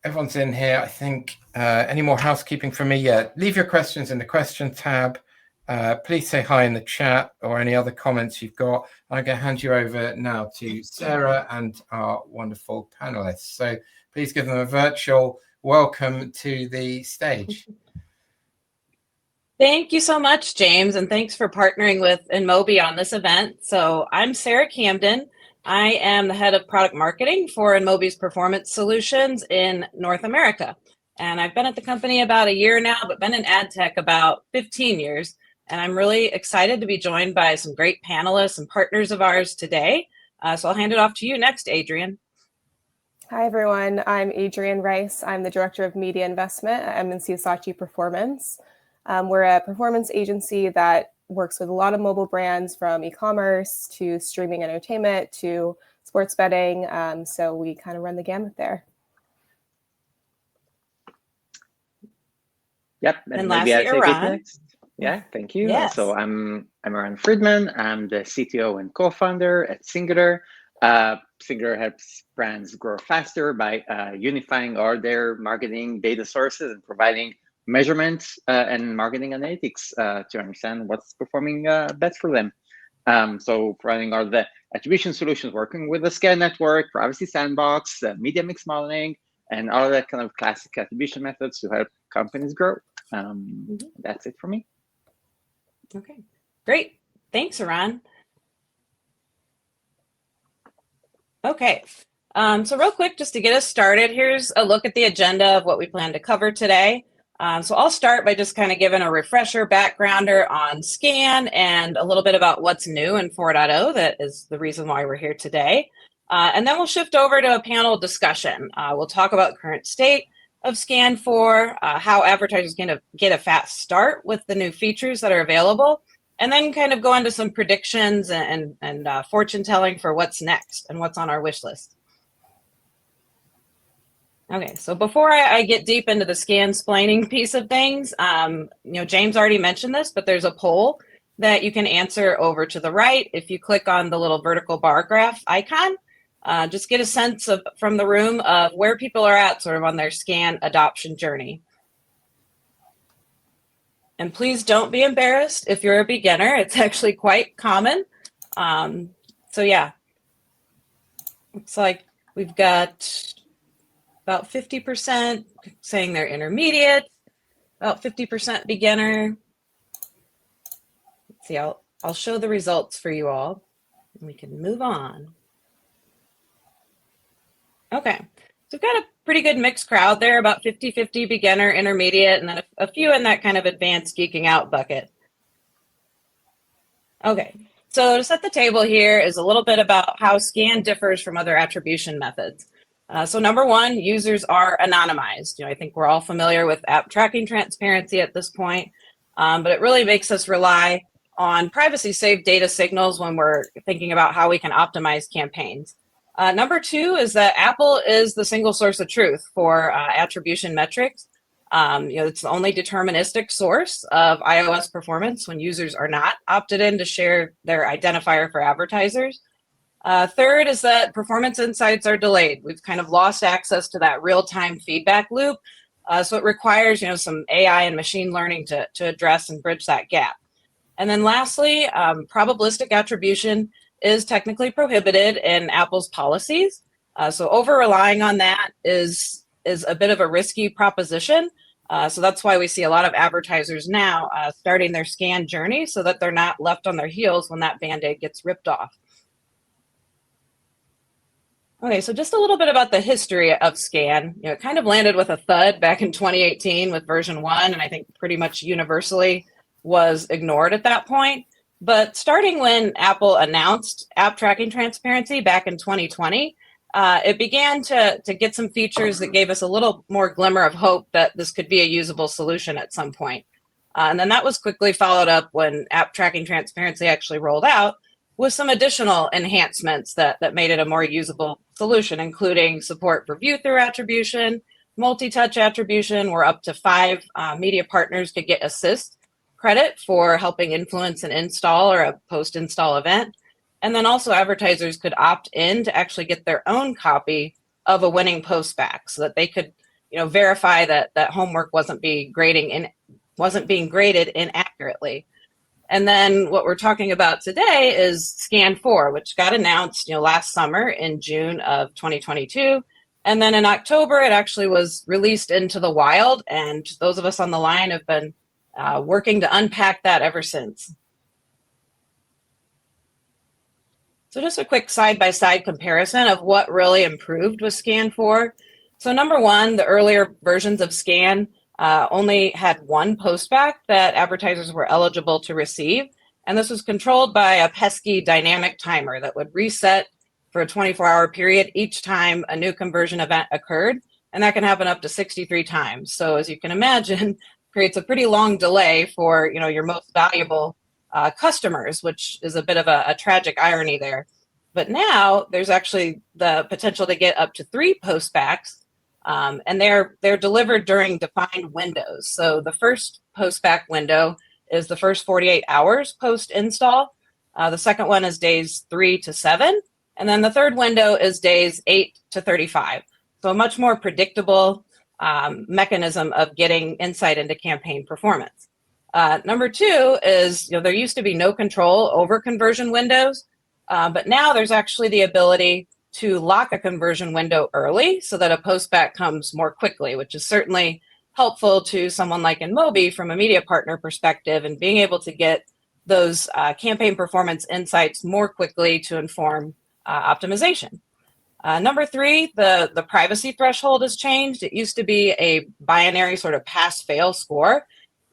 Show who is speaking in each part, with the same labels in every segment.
Speaker 1: everyone's in here. I think any more housekeeping from me? Yeah, leave your questions in the question tab. Please say hi in the chat or any other comments you've got. I'm going to hand you over now to Sarah and our wonderful panelists. So please give them a virtual welcome to the stage.
Speaker 2: Thank you so much, James, and thanks for partnering with InMobi on this event. So I'm Sarah Camden. I am the head of product marketing for InMobi's performance solutions in North America. And I've been at the company about a year now, but been in ad tech about 15 years. And I'm really excited to be joined by some great panelists and partners of ours today. So I'll hand it off to you next, Adrian.
Speaker 3: Hi, everyone. I'm Adrian Rice. I'm the Director of Media Investment at M&C Saatchi Performance. We're a performance agency that works with a lot of mobile brands, from e-commerce to streaming entertainment to sports betting. So we kind of run the gamut there.
Speaker 4: Yep,
Speaker 2: and
Speaker 4: maybe I
Speaker 2: lastly,
Speaker 4: take
Speaker 2: Iran.
Speaker 4: it next. Yeah, thank you.
Speaker 2: Yes.
Speaker 4: So I'm Iran Friedman. I'm the CTO and co-founder at Singular. Singular helps brands grow faster by unifying all their marketing data sources and providing measurements and marketing analytics to understand what's performing best for them. So providing all the attribution solutions, working with the SKAN network, privacy sandbox, media mix modeling, and all that kind of classic attribution methods to help companies grow. That's it for me.
Speaker 2: Okay, great. Thanks, Iran. Okay, so real quick, just to get us started, here's a look at the agenda of what we plan to cover today. So I'll start by just kind of giving a refresher backgrounder on SKAN and a little bit about what's new in 4.0. That is the reason why we're here today. And then we'll shift over to a panel discussion. We'll talk about current state of SKAN 4, how advertisers can get a fast start with the new features that are available, and then kind of go into some predictions and fortune telling for what's next and what's on our wish list. Okay, so before I get deep into the SKAN-splaining piece of things, James already mentioned this, but there's a poll that you can answer over to the right. If you click on the little vertical bar graph icon, just get a sense from the room of where people are at sort of on their SKAN adoption journey. And please don't be embarrassed if you're a beginner. It's actually quite common. So yeah, looks like we've got about 50% saying they're intermediate, about 50% beginner. Let's see, I'll show the results for you all, and we can move on. Okay, so we've got a pretty good mixed crowd there, about 50-50 beginner, intermediate, and then a few in that kind of advanced geeking out bucket. Okay, so to set the table here is a little bit about how SKAN differs from other attribution methods. So number one, users are anonymized. I think we're all familiar with app tracking transparency at this point, but it really makes us rely on privacy-safe data signals when we're thinking about how we can optimize campaigns. Number two is that Apple is the single source of truth for attribution metrics. It's the only deterministic source of iOS performance when users are not opted in to share their identifier for advertisers. Third is that performance insights are delayed. We've kind of lost access to that real-time feedback loop. So it requires, some AI and machine learning to address and bridge that gap. And then lastly, probabilistic attribution is technically prohibited in Apple's policies. So over-relying on that is a bit of a risky proposition. So that's why we see a lot of advertisers now starting their SKAN journey so that they're not left on their heels when that Band-Aid gets ripped off. Okay, so just a little bit about the history of SKAN. It kind of landed with a thud back in 2018 with version 1, and I think pretty much universally was ignored at that point. But starting when Apple announced app tracking transparency back in 2020, it began to get some features that gave us a little more glimmer of hope that this could be a usable solution at some point. And then that was quickly followed up when app tracking transparency actually rolled out with some additional enhancements that made it a more usable solution, including support for view-through attribution, multi-touch attribution, where up to 5 media partners could get assist credit for helping influence an install or a post-install event. And then also advertisers could opt in to actually get their own copy of a winning post back so that they could, verify that homework wasn't being graded inaccurately. And then what we're talking about today is SKAN 4, which got announced, last summer in June of 2022. And then in October, it actually was released into the wild. And those of us on the line have been working to unpack that ever since. So just a quick side-by-side comparison of what really improved with SKAN 4. So number one, the earlier versions of SKAN only had one postback that advertisers were eligible to receive. And this was controlled by a pesky dynamic timer that would reset for a 24-hour period each time a new conversion event occurred. And that can happen up to 63 times. So as you can imagine, creates a pretty long delay for your most valuable customers, which is a bit of a tragic irony there. But now there's actually the potential to get up to 3 postbacks, and they're delivered during defined windows. So the first postback window is the first 48 hours post-install. The second one is days 3 to 7, and then the third window is days 8 to 35. So a much more predictable mechanism of getting insight into campaign performance. Number two is, there used to be no control over conversion windows, but now there's actually the ability to lock a conversion window early so that a postback comes more quickly, which is certainly helpful to someone like InMobi from a media partner perspective and being able to get those campaign performance insights more quickly to inform optimization. Number three, the privacy threshold has changed. It used to be a binary sort of pass-fail score.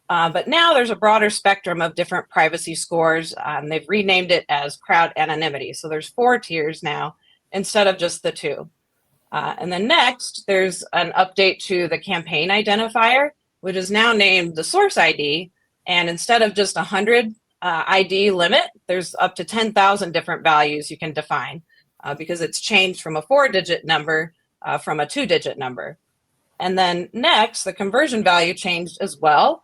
Speaker 2: But now there's a broader spectrum of different privacy scores. They've renamed it as crowd anonymity. So there's 4 tiers now instead of just the 2. And then next, there's an update to the campaign identifier, which is now named the source ID. And instead of just 100 ID limit, there's up to 10,000 different values you can define because it's changed from a 4-digit number from a 2-digit number. And then next, the conversion value changed as well.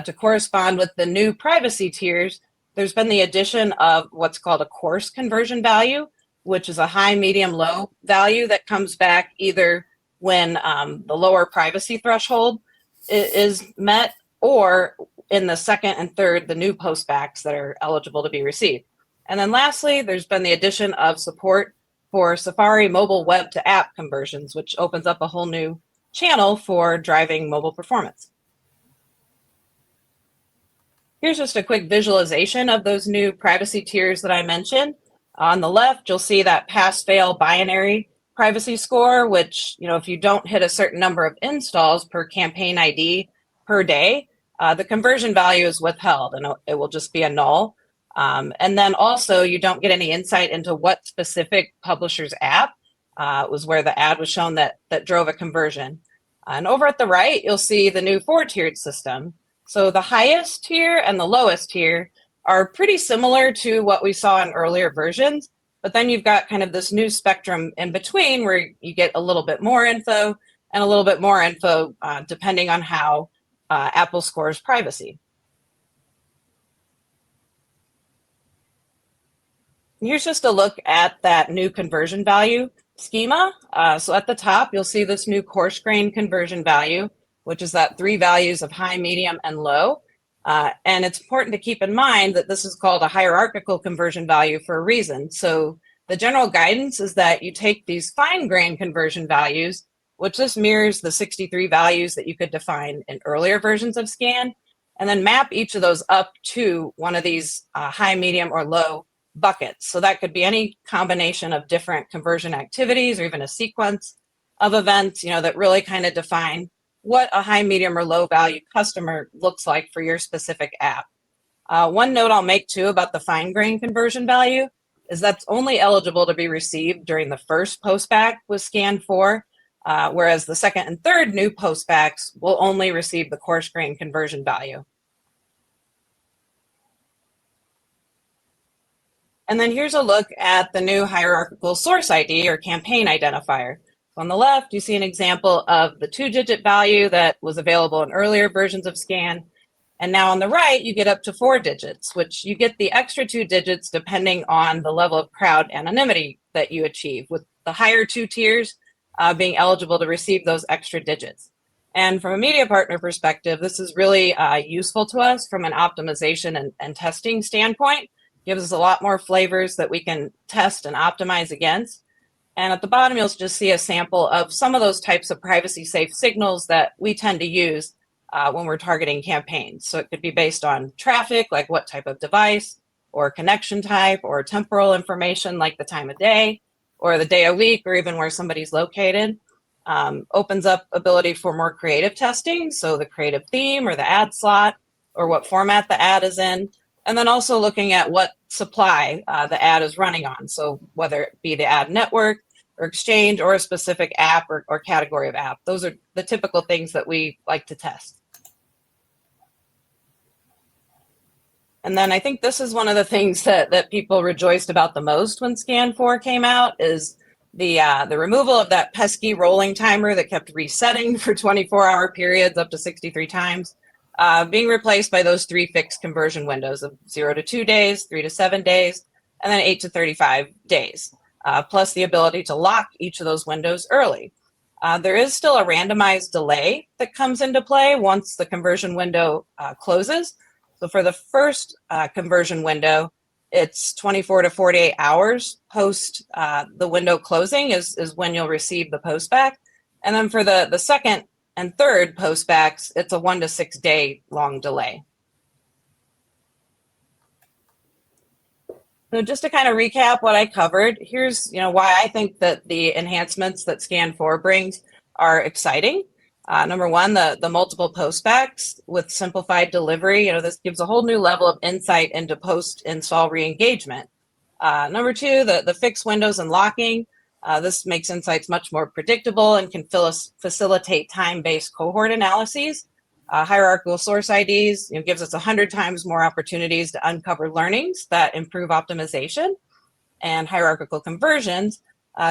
Speaker 2: To correspond with the new privacy tiers, there's been the addition of what's called a coarse conversion value, which is a high, medium, low value that comes back either when the lower privacy threshold is met or in the second and third, the new postbacks that are eligible to be received. And then lastly, there's been the addition of support for Safari mobile web to app conversions, which opens up a whole new channel for driving mobile performance. Here's just a quick visualization of those new privacy tiers that I mentioned. On the left, you'll see that pass-fail binary privacy score, which, if you don't hit a certain number of installs per campaign ID per day, the conversion value is withheld and it will just be a null. And then also you don't get any insight into what specific publisher's app was where the ad was shown that drove a conversion. And over at the right, you'll see the new 4-tiered system. So the highest tier and the lowest tier are pretty similar to what we saw in earlier versions, but then you've got kind of this new spectrum in between where you get a little bit more info and a little bit more info depending on how Apple scores privacy. Here's just a look at that new conversion value schema. So at the top, you'll see this new coarse-grained conversion value, which is that 3 values of high, medium, and low. And it's important to keep in mind that this is called a hierarchical conversion value for a reason. So the general guidance is that you take these fine-grained conversion values, which this mirrors the 63 values that you could define in earlier versions of SKAN, and then map each of those up to one of these high, medium, or low buckets. So that could be any combination of different conversion activities or even a sequence of events, that really kind of define what a high, medium, or low value customer looks like for your specific app. One note I'll make too about the fine-grained conversion value is that's only eligible to be received during the first postback with SKAN 4, whereas the second and third new postbacks will only receive the coarse-grained conversion value. And then here's a look at the new hierarchical source ID or campaign identifier. On the left, you see an example of the 2-digit value that was available in earlier versions of SKAN. And now on the right, you get up to 4 digits, which you get the extra 2 digits depending on the level of crowd anonymity that you achieve. With the higher 2 tiers, being eligible to receive those extra digits. And from a media partner perspective, this is really useful to us from an optimization and testing standpoint. Gives us a lot more flavors that we can test and optimize against. And at the bottom, you'll just see a sample of some of those types of privacy safe signals that we tend to use when we're targeting campaigns. So it could be based on traffic, like what type of device, or connection type, or temporal information like the time of day, or the day of week, or even where somebody's located. Opens up ability for more creative testing, so the creative theme or the ad slot, or what format the ad is in. And then also looking at what supply the ad is running on. So whether it be the ad network or exchange or a specific app or category of app. Those are the typical things that we like to test. And then I think this is one of the things that people rejoiced about the most when SKAN 4 came out is the removal of that pesky rolling timer that kept resetting for 24-hour periods up to 63 times. Being replaced by those 3 fixed conversion windows of 0 to 2 days, 3 to 7 days, and then 8 to 35 days, plus the ability to lock each of those windows early. There is still a randomized delay that comes into play once the conversion window closes. So for the first conversion window, it's 24 to 48 hours post the window closing is when you'll receive the post back. And then for the second and third post backs, it's a 1 to 6 day long delay. So just to kind of recap what I covered, here's why I think that the enhancements that SKAN 4 brings are exciting. Number one, the multiple postbacks with simplified delivery. This gives a whole new level of insight into post-install re-engagement. Number two, the fixed windows and locking. This makes insights much more predictable and can facilitate time-based cohort analyses. Hierarchical source IDs gives us 100 times more opportunities to uncover learnings that improve optimization. And hierarchical conversions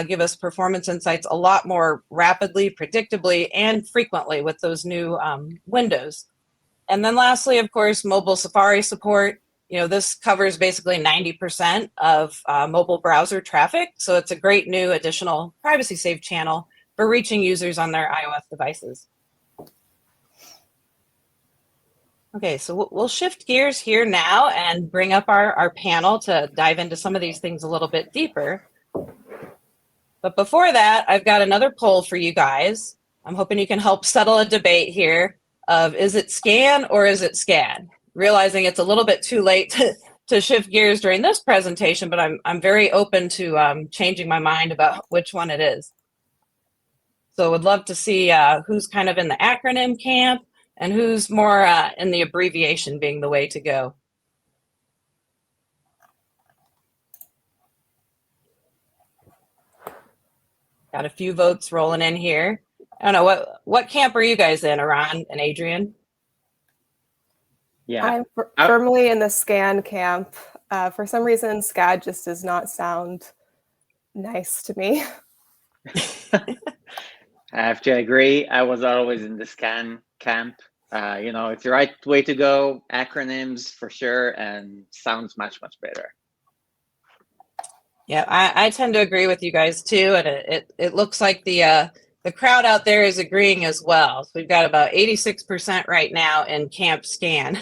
Speaker 2: give us performance insights a lot more rapidly, predictably, and frequently with those new windows. And then lastly, of course, mobile Safari support. This covers basically 90% of mobile browser traffic. So it's a great new additional privacy safe channel for reaching users on their iOS devices. Okay, so we'll shift gears here now and bring up our panel to dive into some of these things a little bit deeper. But before that, I've got another poll for you guys. I'm hoping you can help settle a debate here of is it SKAN or is it SKAN? Realizing it's a little bit too late to shift gears during this presentation, but I'm very open to changing my mind about which one it is. So would love to see who's kind of in the acronym camp and who's more in the abbreviation being the way to go. Got a few votes rolling in here. I don't know, what camp are you guys in, Iran and Adrian?
Speaker 4: Yeah,
Speaker 3: I'm firmly in the SKAN camp. For some reason, SKAD just does not sound nice to me.
Speaker 4: I have to agree. I was always in the SKAN camp. It's the right way to go. Acronyms for sure, and sounds much, much better.
Speaker 2: Yeah, I tend to agree with you guys too, and it looks like the crowd out there is agreeing as well. So we've got about 86% right now in Camp SKAN.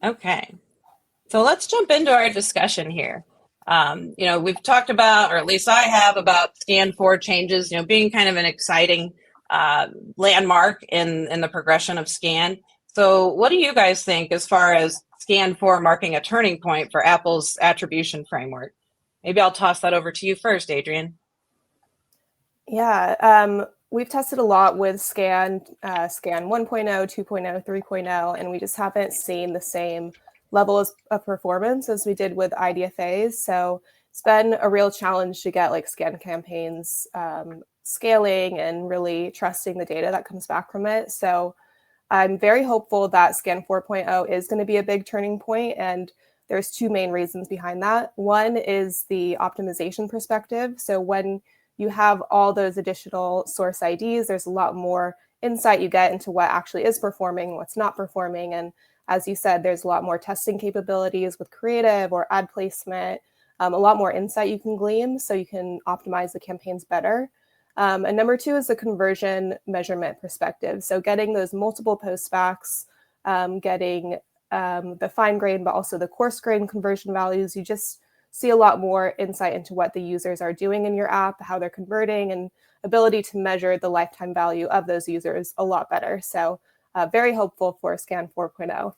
Speaker 2: Okay, so let's jump into our discussion here. We've talked about, or at least I have, about SKAN 4 changes, being kind of an exciting landmark in the progression of SKAN. So what do you guys think as far as SKAN 4 marking a turning point for Apple's attribution framework? Maybe I'll toss that over to you first, Adrian.
Speaker 3: Yeah, we've tested a lot with SKAN 1.0, 2.0, 3.0, and we just haven't seen the same level of performance as we did with IDFAs. So it's been a real challenge to get SKAN campaigns scaling and really trusting the data that comes back from it. So I'm very hopeful that SKAN 4.0 is going to be a big turning point, and there's two main reasons behind that. One is the optimization perspective. So when you have all those additional source IDs, there's a lot more insight you get into what actually is performing, what's not performing. And as you said, there's a lot more testing capabilities with creative or ad placement a lot more insight you can glean so you can optimize the campaigns better. And number two is the conversion measurement perspective. So getting those multiple post backs, getting the fine grain, but also the coarse grain conversion values. You just see a lot more insight into what the users are doing in your app, how they're converting, and ability to measure the lifetime value of those users a lot better. So very helpful for SKAN 4.0.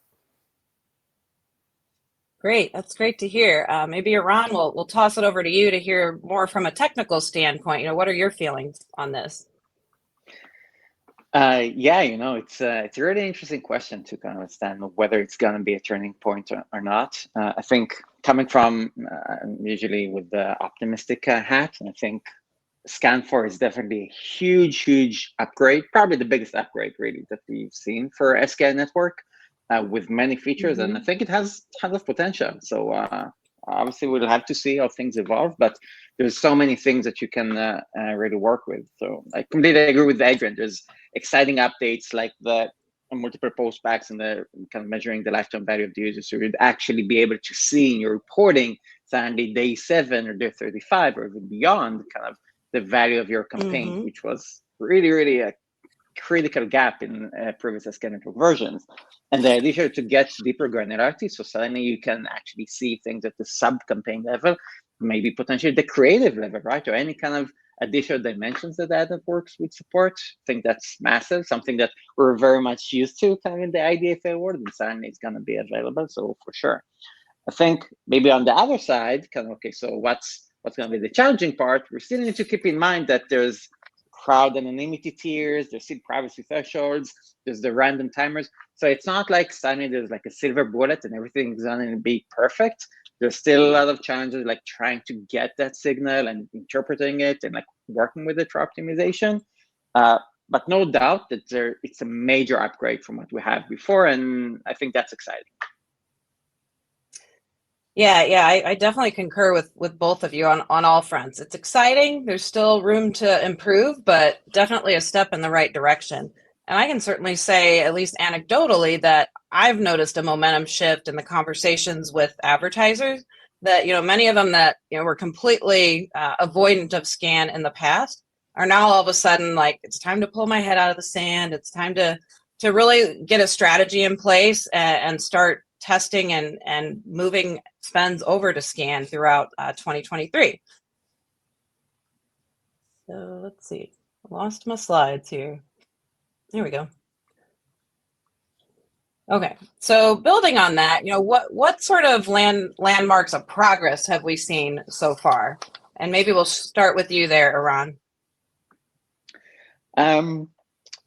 Speaker 2: Great, that's great to hear. Maybe Iran, we'll toss it over to you to hear more from a technical standpoint. What are your feelings on this?
Speaker 4: Yeah, it's a really interesting question to kind of understand whether it's going to be a turning point or not. I think coming from usually with the optimistic hat, I think SKAN 4 is definitely a huge upgrade, probably the biggest upgrade really that we've seen for SKAN network, with many features, and I think it has tons of potential. So obviously we'll have to see how things evolve, but there's so many things that you can really work with. So I completely agree with Adrian. There's exciting updates like the multiple post backs and the kind of measuring the lifetime value of the user. So you'd actually be able to see in your reporting suddenly day 7 or day 35 or even beyond kind of the value of your campaign, which was really a critical gap in previous SKAN network versions. And the idea to get deeper granularity, so suddenly you can actually see things at the sub-campaign level, maybe potentially the creative level, right? Or any kind of additional dimensions that ad networks would support. I think that's massive, something that we're very much used to kind of in the IDFA world, and suddenly it's going to be available, so for sure. I think maybe on the other side, kind of, okay, so what's going to be the challenging part? We still need to keep in mind that there's crowd anonymity tiers, there's still privacy thresholds, there's the random timers. So it's not like suddenly there's like a silver bullet and everything's going to be perfect. There's still a lot of challenges like trying to get that signal and interpreting it and like working with it for optimization. But no doubt that it's a major upgrade from what we had before, and I think that's exciting.
Speaker 2: Yeah, I definitely concur with both of you on all fronts. It's exciting. There's still room to improve, but definitely a step in the right direction. And I can certainly say, at least anecdotally, that I've noticed a momentum shift in the conversations with advertisers that, many of them that, were completely avoidant of SKAN in the past are now all of a sudden like, it's time to pull my head out of the sand. It's time to really get a strategy in place and start testing and moving spends over to SKAN throughout 2023. So let's see, I lost my slides here. There we go. Okay, so building on that, what sort of landmarks of progress have we seen so far? And maybe we'll start with you there, Iran.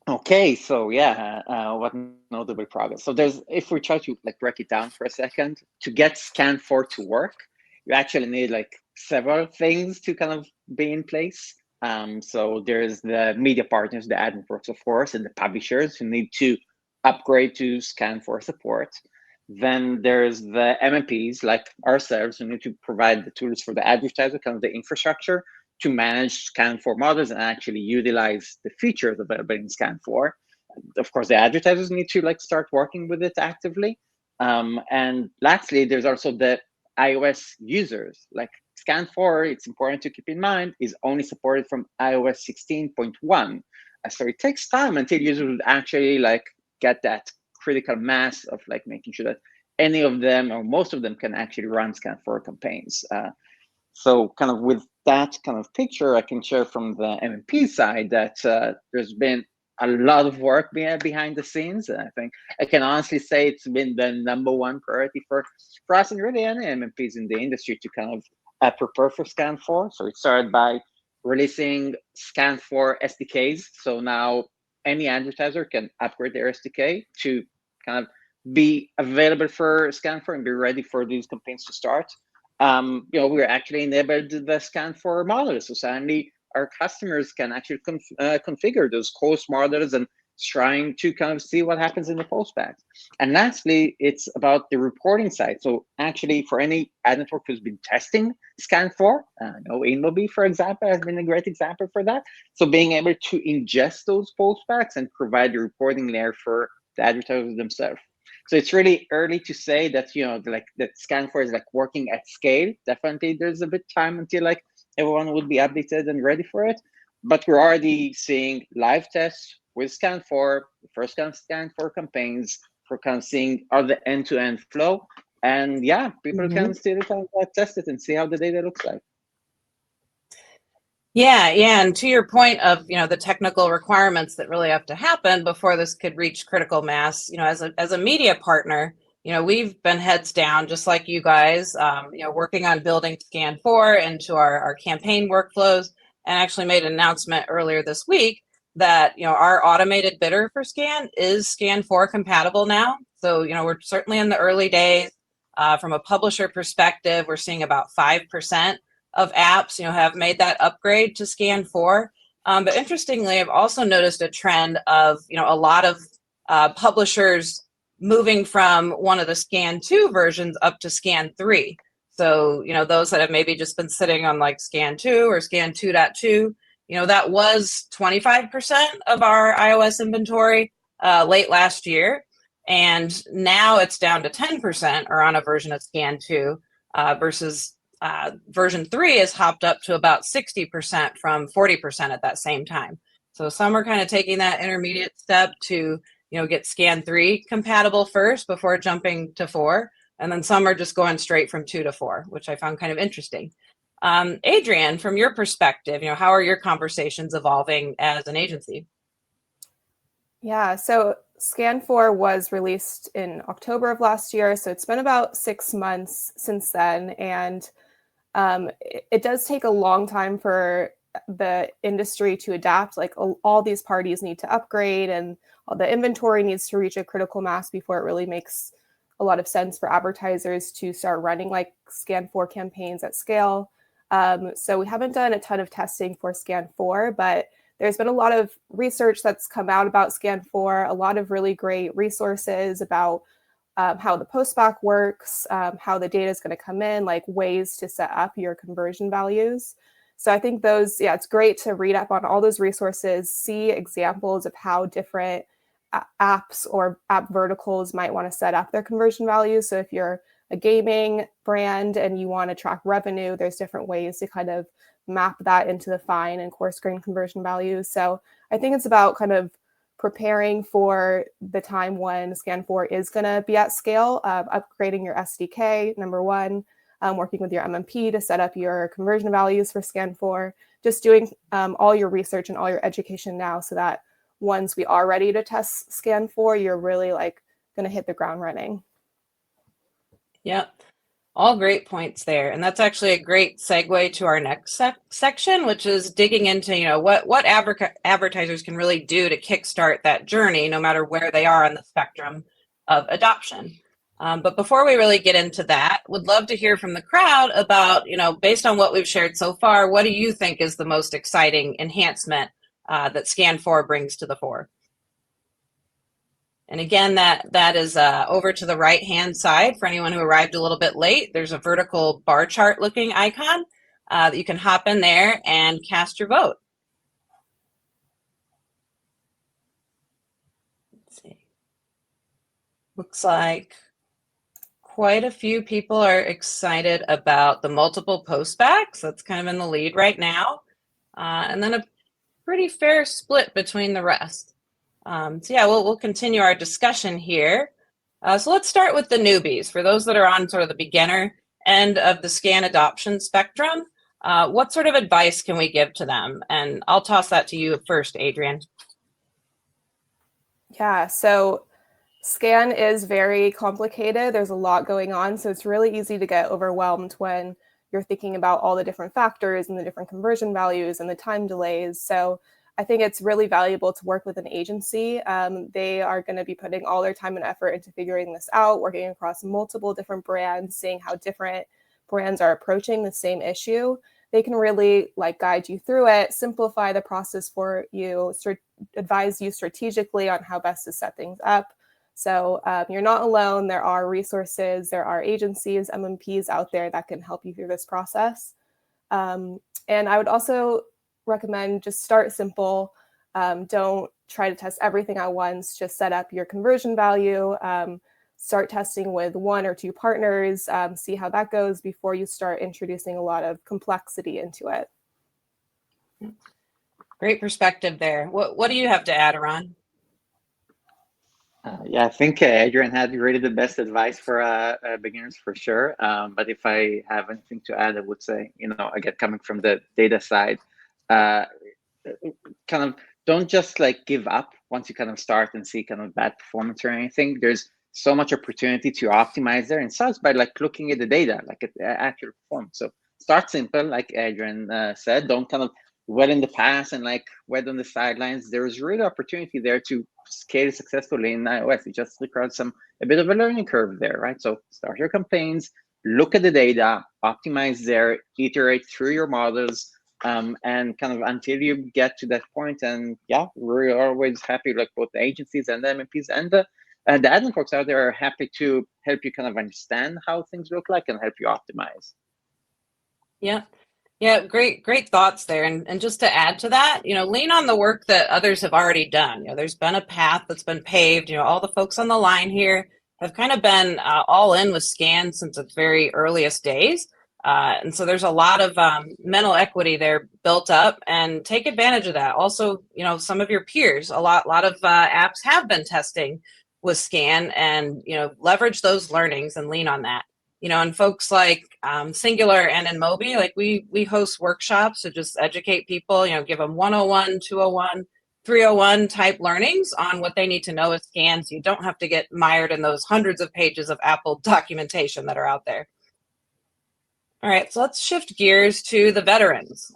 Speaker 4: Okay, so yeah, what notable progress? So if we try to like break it down for a second, to get SKAN 4 to work, you actually need like several things to kind of be in place. So there's the media partners, the ad networks, of course, and the publishers who need to upgrade to SKAN 4 support. Then there's the MMPs like ourselves who need to provide the tools for the advertiser, kind of the infrastructure to manage SKAN 4 models and actually utilize the features available in SKAN 4. Of course, the advertisers need to like start working with it actively. And lastly, there's also the iOS users. Like SKAN 4, it's important to keep in mind, is only supported from iOS 16.1. So it takes time until users would actually like get that critical mass of like making sure that any of them or most of them can actually run SKAN 4 campaigns. So kind of with that kind of picture, I can share from the MMP side that there's been a lot of work behind the scenes. And I think I can honestly say it's been the #1 priority for us and really any MMPs in the industry to kind of prepare for SKAN 4. So it started by releasing SKAN 4 SDKs. So now any advertiser can upgrade their SDK to kind of be available for SKAN 4 and be ready for these campaigns to start. We're actually enabled the SKAN 4 models. So suddenly our customers can actually configure those course models and trying to kind of see what happens in the postback. And lastly, it's about the reporting side. So actually for any ad network who's been testing SKAN 4, InMobi, for example, has been a great example for that. So being able to ingest those postbacks and provide the reporting layer for the advertisers themselves. So it's really early to say that, like that SKAN4 is like working at scale. Definitely there's a bit time until like everyone would be updated and ready for it. But we're already seeing live tests with SKAN4, the first kind of SKAN4 campaigns for kind of seeing all the end-to-end flow. And yeah, people can still kind of test it and see how the data looks like.
Speaker 2: Yeah, and to your point of the technical requirements that really have to happen before this could reach critical mass, as a media partner, we've been heads down just like you guys, working on building SKAN4 into our campaign workflows, and actually made an announcement earlier this week that our automated bidder for SKAN is SKAN4 compatible now. So we're certainly in the early days. From a publisher perspective, we're seeing about 5% of apps have made that upgrade to SKAN4. But interestingly, I've also noticed a trend of a lot of publishers moving from one of the SKAN2 versions up to SKAN3. So those that have maybe just been sitting on like SKAN2 or SKAN 2.2, that was 25% of our iOS inventory late last year, and now it's down to 10% or on a version of SKAN2 versus version 3 has hopped up to about 60% from 40% at that same time. So some are kind of taking that intermediate step to get SKAN3 compatible first before jumping to 4, and then some are just going straight from 2 to 4, which I found kind of interesting. Adrian, from your perspective, how are your conversations evolving as an agency?
Speaker 3: Yeah, so SKAN4 was released in October of last year, so it's been about 6 months since then, and it does take a long time for the industry to adapt. Like all these parties need to upgrade, and all the inventory needs to reach a critical mass before it really makes a lot of sense for advertisers to start running like SKAN4 campaigns at scale. So we haven't done a ton of testing for SKAN4, but there's been a lot of research that's come out about SKAN4, a lot of really great resources about how the postback works, how the data is going to come in, like ways to set up your conversion values. So I think it's great to read up on all those resources, see examples of how different apps or app verticals might want to set up their conversion values. So if you're a gaming brand and you want to track revenue, there's different ways to kind of map that into the fine and coarse grain conversion values. So I think it's about kind of preparing for the time when SKAN4 is going to be at scale, upgrading your SDK, number one, working with your MMP to set up your conversion values for SKAN4, just doing all your research and all your education now so that once we are ready to test SKAN4, you're really like going to hit the ground running.
Speaker 2: Yep. All great points there. And that's actually a great segue to our next section, which is digging into, what advertisers can really do to kickstart that journey, no matter where they are on the spectrum of adoption. But before we really get into that, would love to hear from the crowd about, based on what we've shared so far, what do you think is the most exciting enhancement that SKAN4 brings to the fore? And again, that is over to the right-hand side. For anyone who arrived a little bit late, there's a vertical bar chart looking icon that you can hop in there and cast your vote. Let's see. Looks like quite a few people are excited about the multiple postbacks. That's kind of in the lead right now. And then a pretty fair split between the rest. So yeah, we'll continue our discussion here. So let's start with the newbies. For those that are on sort of the beginner end of the SKAN adoption spectrum, what sort of advice can we give to them? And I'll toss that to you first, Adrian.
Speaker 3: Yeah, so SKAN is very complicated. There's a lot going on, so it's really easy to get overwhelmed when you're thinking about all the different factors and the different conversion values and the time delays. So I think it's really valuable to work with an agency. They are going to be putting all their time and effort into figuring this out, working across multiple different brands, seeing how different brands are approaching the same issue. They can really guide you through it, simplify the process for you, advise you strategically on how best to set things up. So you're not alone. There are resources, there are agencies, MMPs out there that can help you through this process. And I would also recommend just start simple. Don't try to test everything at once. Just set up your conversion value. start testing with 1 or 2 partners, see how that goes before you start introducing a lot of complexity into it.
Speaker 2: Great perspective there. What do you have to add, Ron?
Speaker 4: Yeah, I think Adrian had really the best advice for beginners for sure. But if I have anything to add, I would say, again, coming from the data side, kind of don't just like give up once you kind of start and see kind of bad performance or anything. There's so much opportunity to optimize there, and starts by like looking at the data, like at accurate performance. So start simple, like Adrian said. Don't kind of wet in the past and like wet on the sidelines. There is really opportunity there to scale successfully in iOS. It just requires a bit of a learning curve there, right? So start your campaigns, look at the data, optimize there, iterate through your models, and kind of until you get to that point. And yeah, we're always happy, like both the agencies and the MMPs and the ad networks out there are happy to help you kind of understand how things look like and help you optimize.
Speaker 2: Yeah. Yeah, great thoughts there. And just to add to that, lean on the work that others have already done. There's been a path that's been paved. All the folks on the line here have kind of been all in with SKAN since its very earliest days. And so there's a lot of mental equity there built up, and take advantage of that. Also, some of your peers, a lot of apps have been testing with SKAN, and, leverage those learnings and lean on that. And folks like Singular and in Mobi, like we host workshops to just educate people, give them 101, 201, 301 type learnings on what they need to know with SKAN, so you don't have to get mired in those hundreds of pages of Apple documentation that are out there. All right, so let's shift gears to the veterans.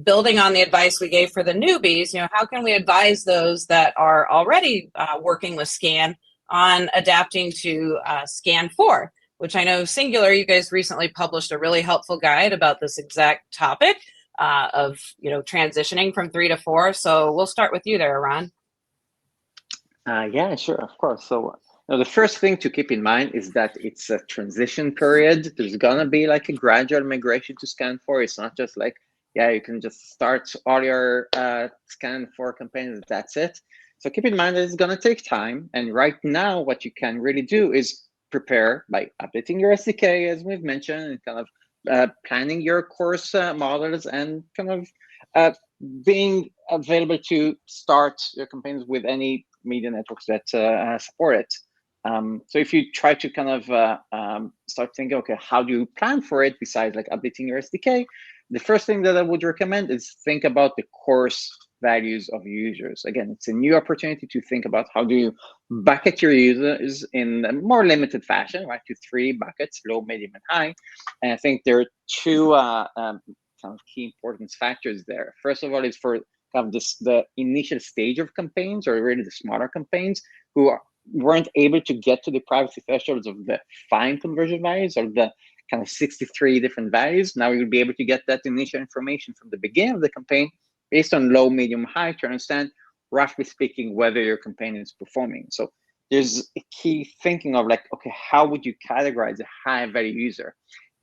Speaker 2: Building on the advice we gave for the newbies, how can we advise those that are already working with SKAN on adapting to SKAN 4? Which I know Singular, you guys recently published a really helpful guide about this exact topic of transitioning from 3 to 4. So we'll start with you there, Ron.
Speaker 4: Yeah, sure, of course. So the first thing to keep in mind is that it's a transition period. There's gonna be like a gradual migration to SKAN 4. It's not just like, yeah, you can just start all your SKAN 4 campaigns, that's it. So keep in mind that it's gonna take time. And right now, what you can really do is prepare by updating your SDK, as we've mentioned, and kind of planning your course models, and kind of being available to start your campaigns with any media networks that support it. So if you try to kind of start thinking, okay, how do you plan for it besides like updating your SDK? The first thing that I would recommend is think about the course values of users. Again, it's a new opportunity to think about how do you bucket your users in a more limited fashion, right? To 3 buckets, low, medium, and high. And I think there are 2 kind of key importance factors there. First of all, is for kind of the initial stage of campaigns, or really the smaller campaigns, who weren't able to get to the privacy thresholds of the fine conversion values, or the kind of 63 different values. Now you'll be able to get that initial information from the beginning of the campaign based on low, medium, high, to understand, roughly speaking, whether your campaign is performing. So there's a key thinking of like, okay, how would you categorize a high value user?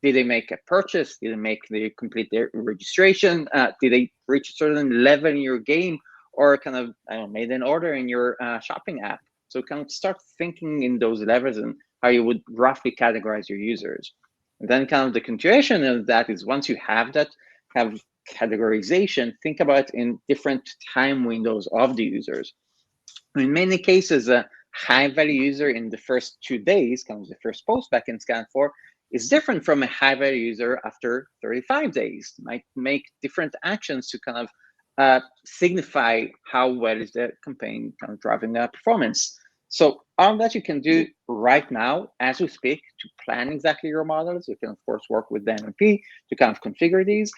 Speaker 4: Did they make a purchase? Did they complete their registration? Did they reach a certain level in your game, or kind of, I don't know, made an order in your shopping app? So kind of start thinking in those levels and how you would roughly categorize your users. And then kind of the continuation of that is, once you have that kind of categorization, think about in different time windows of the users. In many cases, a high value user in the first 2 days, kind of the first post back in SKAN 4, is different from a high value user after 35 days. Might make different actions to kind of signify how well is the campaign kind of driving the performance. So all that you can do right now as we speak to plan exactly your models. You can of course work with the MMP to kind of configure these,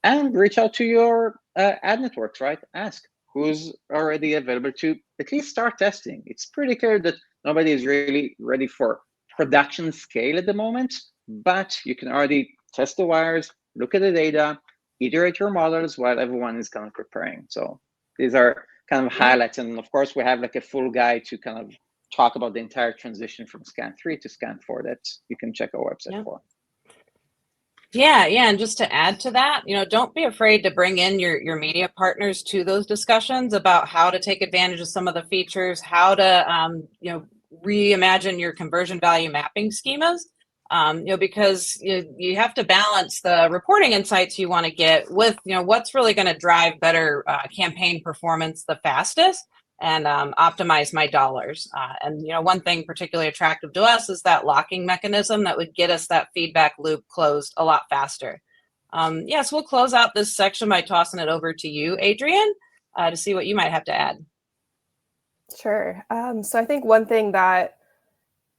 Speaker 4: and reach out to your ad networks, right? Ask who's already available to at least start testing. It's pretty clear that nobody is really ready for production scale at the moment, but you can already test the wires, look at the data, iterate your models while everyone is kind of preparing. So these are kind of highlights. And of course, we have like a full guide to kind of talk about the entire transition from SKAN 3 to SKAN 4 that you can check our website for.
Speaker 2: Yeah, and just to add to that, don't be afraid to bring in your media partners to those discussions about how to take advantage of some of the features, how to, reimagine your conversion value mapping schemas. Because you have to balance the reporting insights you want to get with, what's really going to drive better campaign performance the fastest and optimize my dollars. And one thing particularly attractive to us is that locking mechanism that would get us that feedback loop closed a lot faster. Yes, we'll close out this section by tossing it over to you, Adrian, to see what you might have to add.
Speaker 3: Sure. So I think one thing that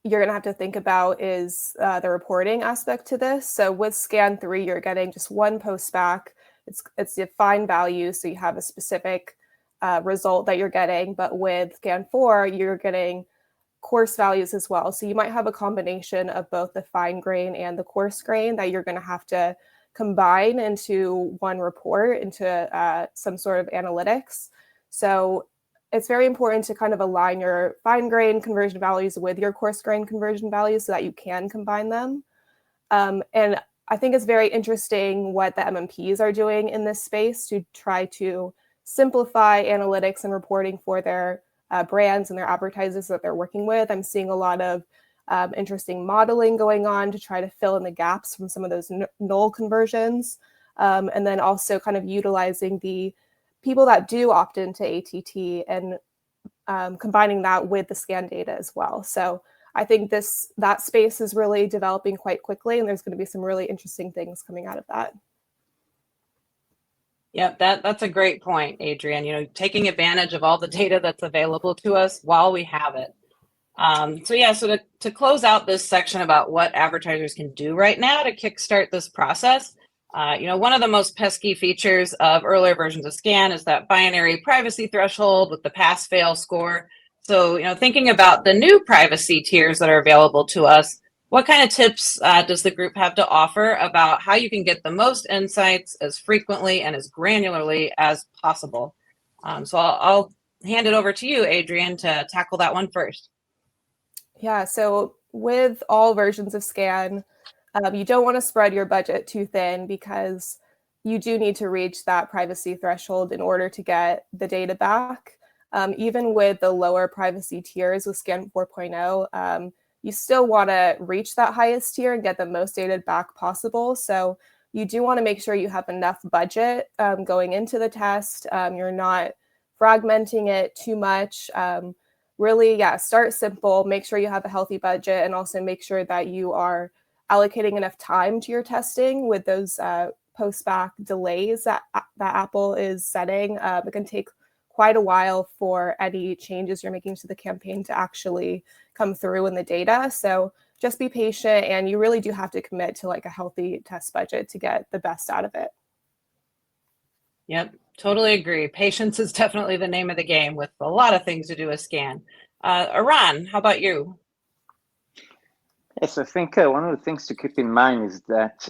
Speaker 3: you're going to have to think about is the reporting aspect to this. So with SKAN 3, you're getting just one post back. It's defined value, so you have a specific result that you're getting. But with SKAN 4, you're getting coarse values as well. So you might have a combination of both the fine grain and the coarse grain that you're going to have to combine into one report, into some sort of analytics. So it's very important to kind of align your fine grain conversion values with your coarse grain conversion values so that you can combine them. And I think it's very interesting what the MMPs are doing in this space to try to simplify analytics and reporting for their brands and their advertisers that they're working with. I'm seeing a lot of interesting modeling going on to try to fill in the gaps from some of those null conversions. And then also kind of utilizing the people that do opt into ATT and combining that with the SKAN data as well. So I think that space is really developing quite quickly, and there's going to be some really interesting things coming out of that.
Speaker 2: Yep, that's a great point, Adrian. Taking advantage of all the data that's available to us while we have it. So to close out this section about what advertisers can do right now to kickstart this process, one of the most pesky features of earlier versions of SKAN is that binary privacy threshold with the pass-fail score. So, thinking about the new privacy tiers that are available to us, what kind of tips does the group have to offer about how you can get the most insights as frequently and as granularly as possible? So I'll hand it over to you, Adrian, to tackle that one first.
Speaker 3: Yeah, so with all versions of SKAN, you don't want to spread your budget too thin because you do need to reach that privacy threshold in order to get the data back. Even with the lower privacy tiers with SKAN 4.0, you still want to reach that highest tier and get the most data back possible. So you do want to make sure you have enough budget going into the test. You're not fragmenting it too much. Really, start simple, make sure you have a healthy budget, and also make sure that you are allocating enough time to your testing with those post-back delays that Apple is setting. It can take quite a while for any changes you're making to the campaign to actually come through in the data. So just be patient, and you really do have to commit to a healthy test budget to get the best out of it.
Speaker 2: Yep, totally agree. Patience is definitely the name of the game with a lot of things to do with SKAN. Aran, how about you?
Speaker 4: Yes, I think one of the things to keep in mind is that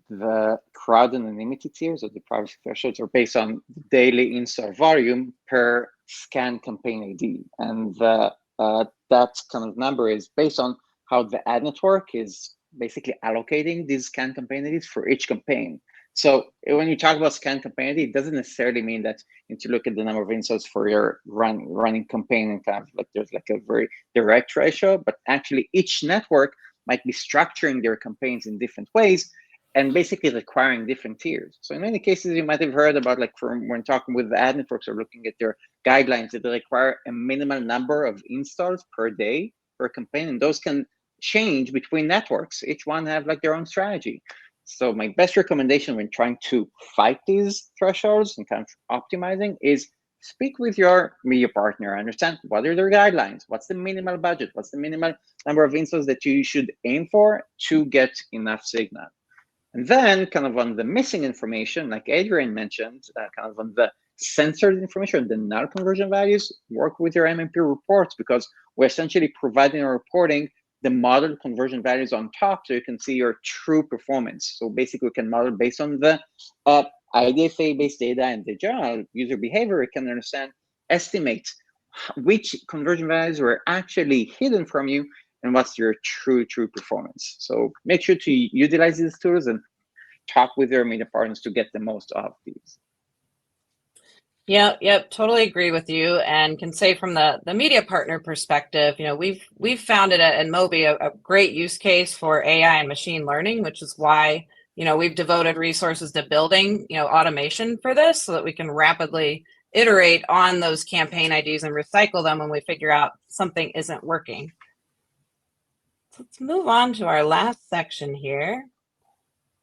Speaker 4: the crowd anonymity tiers or the privacy thresholds are based on daily install volume per SKAN campaign ID. And that kind of number is based on how the ad network is basically allocating these SKAN campaign IDs for each campaign. So when you talk about SKAN campaign ID, it doesn't necessarily mean that you need to look at the number of installs for your running campaign and kind of there's a very direct ratio, but actually each network might be structuring their campaigns in different ways and basically requiring different tiers. So in many cases, you might have heard about when talking with the ad networks or looking at their guidelines that they require a minimal number of installs per day per campaign, and those can change between networks. Each one have their own strategy. So my best recommendation when trying to fight these thresholds and kind of optimizing is speak with your media partner, understand what are their guidelines, what's the minimal budget, what's the minimal number of installs that you should aim for to get enough signal. And then kind of on the missing information, like Adrian mentioned, kind of on the censored information, the null conversion values, work with your MMP reports because we're essentially providing a reporting the model conversion values on top so you can see your true performance. So basically we can model based on the IDFA-based data and the general user behavior, we can estimate which conversion values were actually hidden from you and what's your true performance. So make sure to utilize these tools and talk with your media partners to get the most of these.
Speaker 2: Yep, totally agree with you, and can say from the media partner perspective, we've found it at Mobi a great use case for AI and machine learning, which is why we've devoted resources to building automation for this, so that we can rapidly iterate on those campaign IDs and recycle them when we figure out something isn't working. So let's move on to our last section here.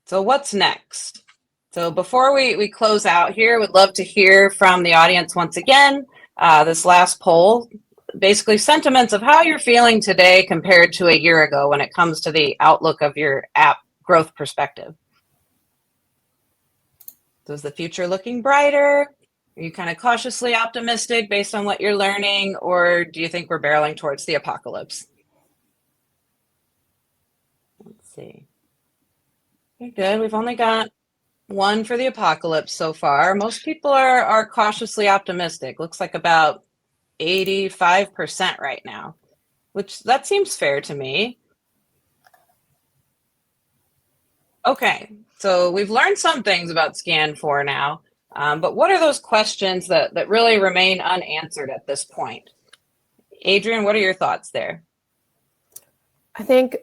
Speaker 2: So what's next? So before we close out here, would love to hear from the audience once again. This last poll, basically sentiments of how you're feeling today compared to a year ago when it comes to the outlook of your app growth perspective. So is the future looking brighter? Are you kind of cautiously optimistic based on what you're learning, or do you think we're barreling towards the apocalypse? Let's see. Okay, good. We've only got one for the apocalypse so far. Most people are cautiously optimistic. Looks like about 85% right now, which that seems fair to me. Okay, so we've learned some things about SKAN 4 now, but what are those questions that really remain unanswered at this point? Adrian, what are your thoughts there?
Speaker 3: I think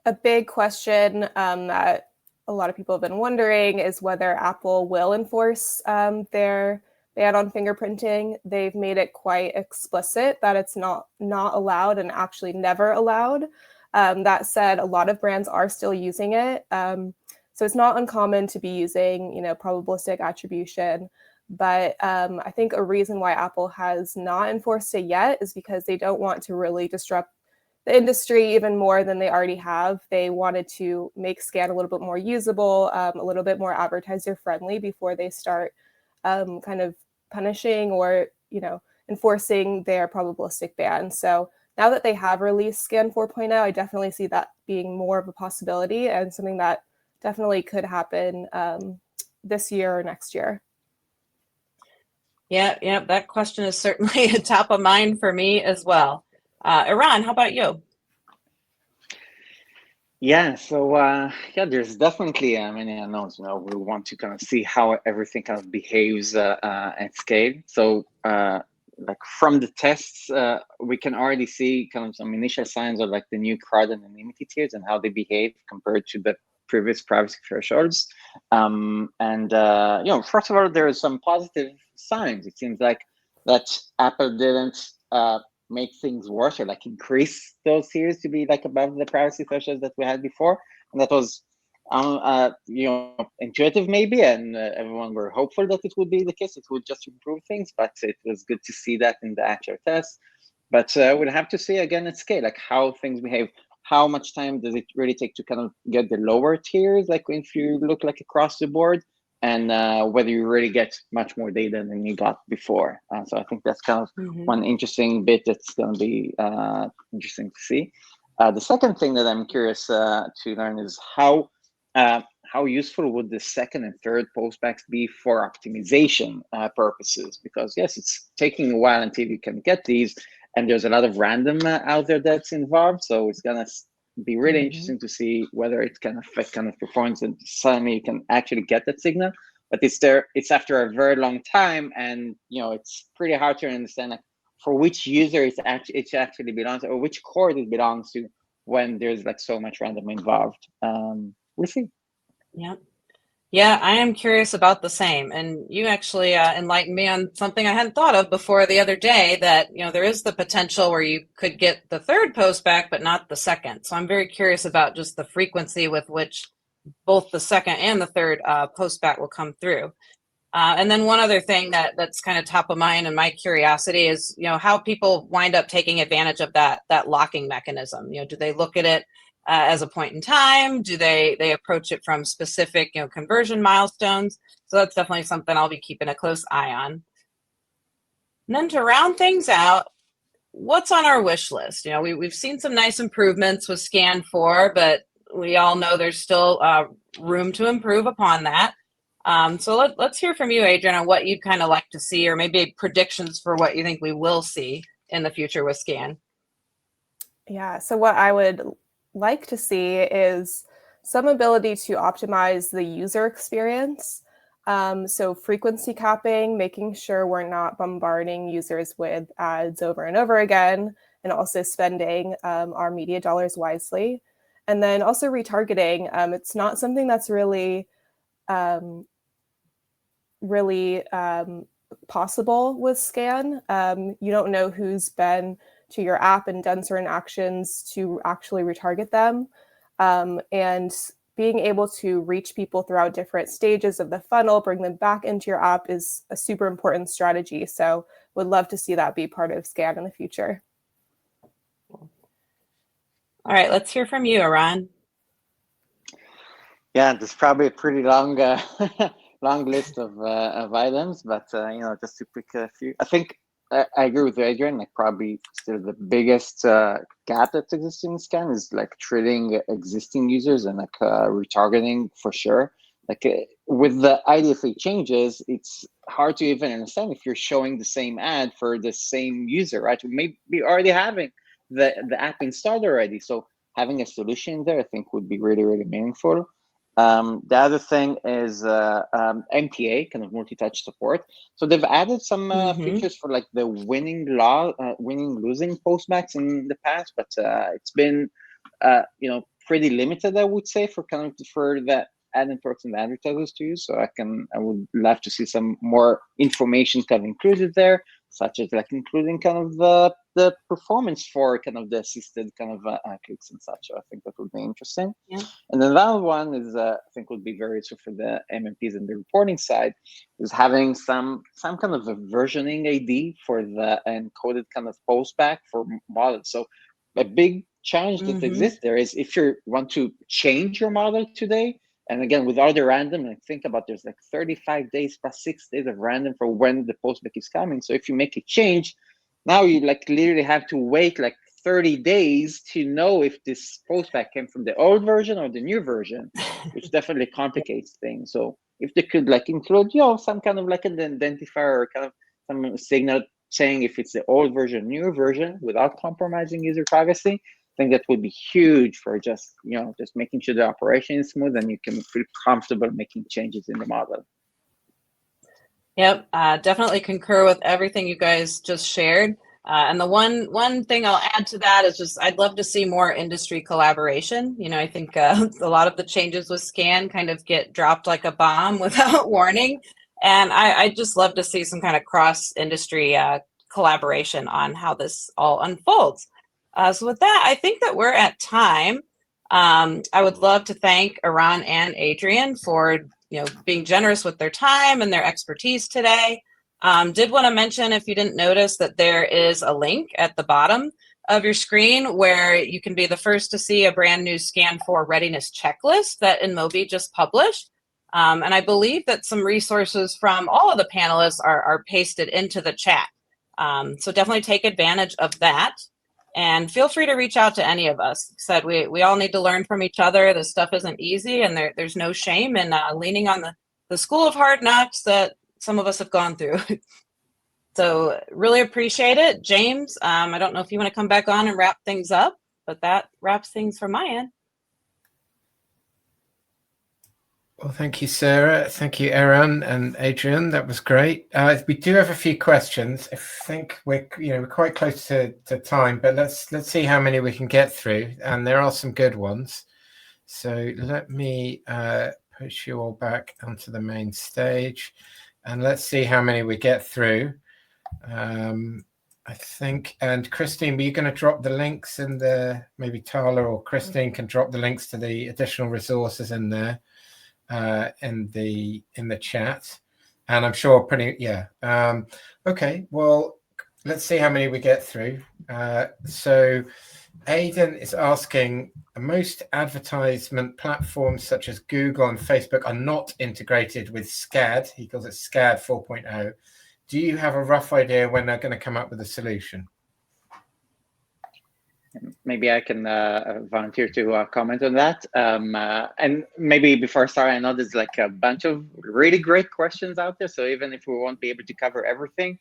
Speaker 3: a big question that a lot of people have been wondering is whether Apple will enforce their ban on fingerprinting. They've made it quite explicit that it's not allowed and actually never allowed. That said, a lot of brands are still using it. So it's not uncommon to be using, probabilistic attribution. But I think a reason why Apple has not enforced it yet is because they don't want to really disrupt the industry even more than they already have. They wanted to make SKAN a little bit more usable, a little bit more advertiser friendly before they start kind of punishing or, enforcing their probabilistic ban. So now that they have released SKAN 4.0, I definitely see that being more of a possibility and something that definitely could happen this year or next year.
Speaker 2: Yeah, that question is certainly top of mind for me as well. Iran, how about you?
Speaker 4: Yeah, so there's definitely many unknowns. We want to kind of see how everything kind of behaves at scale. So, like from the tests, we can already see kind of some initial signs of like the new card anonymity tiers and how they behave compared to the previous privacy thresholds. First of all, there are some positive signs. It seems like that Apple didn't make things worse or like increase those tiers to be like above the privacy thresholds that we had before, and that was intuitive maybe, and everyone were hopeful that it would be the case. It would just improve things, but it was good to see that in the actual test. But we'll have to see again at scale, like how things behave. How much time does it really take to kind of get the lower tiers, like if you look like across the board, and whether you really get much more data than you got before. So I think that's kind of one interesting bit that's going to be interesting to see. The second thing that I'm curious to learn is how useful would the second and third postbacks be for optimization purposes? Because yes, it's taking a while until you can get these, and there's a lot of random out there that's involved. So it's going to be really interesting to see whether it can affect kind of performance, and suddenly you can actually get that signal. But it's after a very long time, and it's pretty hard to understand like for which user it actually belongs, or which cohort it belongs to when there's like so much random involved. We'll see.
Speaker 2: Yeah, I am curious about the same. And you actually enlightened me on something I hadn't thought of before the other day, that there is the potential where you could get the third post back, but not the second. So I'm very curious about just the frequency with which both the second and the third post back will come through. And then one other thing that's kind of top of mind and my curiosity is, how people wind up taking advantage of that locking mechanism. Do they look at it as a point in time? Do they approach it from specific, conversion milestones? So that's definitely something I'll be keeping a close eye on. And then to round things out, what's on our wish list? We've seen some nice improvements with SKAN 4, but we all know there's still room to improve upon that. So let's hear from you, Adrian, on what you'd kind of like to see, or maybe predictions for what you think we will see in the future with SKAN.
Speaker 3: Yeah, so what I would like to see is some ability to optimize the user experience. So frequency capping, making sure we're not bombarding users with ads over and over again, and also spending our media dollars wisely. And then also retargeting. It's not something that's really possible with SKAN. You don't know who's been to your app and done certain actions to actually retarget them. And being able to reach people throughout different stages of the funnel, bring them back into your app is a super important strategy. So would love to see that be part of SKAN in the future.
Speaker 2: All right, let's hear from you, Aran.
Speaker 4: Yeah, there's probably a pretty long long list of items, but just to pick a few. I think I agree with Adrian. Like, probably still the biggest gap that exists in SKAN is like treating existing users and like retargeting for sure. Like with the IDFA changes, it's hard to even understand if you're showing the same ad for the same user, right? Maybe already having the app installed already. So having a solution there, I think, would be really, really meaningful. The other thing is MTA, kind of multi-touch support. So they've added some features for like the winning losing postbacks in the past, but it's been pretty limited, I would say, for the ad networks and advertisers to use. So I would love to see some more information kind of included there, such as like including kind of the performance for kind of the assisted kind of clicks and such. So I think that would be interesting.
Speaker 2: Yeah.
Speaker 4: And then that one is I think would be very useful for the MMPs and the reporting side, is having some kind of a versioning ID for the encoded kind of postback for models. So a big challenge that exists there is if you want to change your model today, and again, without the random, like think about there's like 35 days plus 6 days of random for when the postback is coming. So if you make a change, now you like literally have to wait like 30 days to know if this postback came from the old version or the new version, which definitely complicates things. So if they could like include, some kind of like an identifier or kind of some signal saying if it's the old version, new version, without compromising user privacy, I think that would be huge for just making sure the operation is smooth and you can feel comfortable making changes in the model.
Speaker 2: Yep, definitely concur with everything you guys just shared. And the one thing I'll add to that is just I'd love to see more industry collaboration. I think a lot of the changes with SKAN kind of get dropped like a bomb without warning. And I just love to see some kind of cross-industry collaboration on how this all unfolds. So with that, I think that we're at time. I would love to thank Aran and Adrian for being generous with their time and their expertise today. Did want to mention, if you didn't notice, that there is a link at the bottom of your screen where you can be the first to see a brand new SKAN 4 readiness checklist that InMobi just published. And I believe that some resources from all of the panelists are pasted into the chat. So definitely take advantage of that. And feel free to reach out to any of us. Said we all need to learn from each other. This stuff isn't easy, and there's no shame in leaning on the school of hard knocks that some of us have gone through. So really appreciate it. James, I don't know if you want to come back on and wrap things up, but that wraps things from my end.
Speaker 1: Well, thank you, Sarah. Thank you, Aran and Adrian. That was great. We do have a few questions. I think we're quite close to time, but let's see how many we can get through. And there are some good ones. So let me push you all back onto the main stage, and let's see how many we get through. I think, and Christine, were you going to drop the links in maybe Tala or Christine can drop the links to the additional resources in there. In the chat, and I'm sure okay, well, let's see how many we get through. So Aidan is asking, most advertisement platforms such as Google and Facebook are not integrated with SKAD. He calls it SKAD 4.0. Do you have a rough idea when they're going to come up with a solution?
Speaker 4: Maybe I can volunteer to comment on that. And maybe before starting, I know there's like a bunch of really great questions out there. So even if we won't be able to cover everything,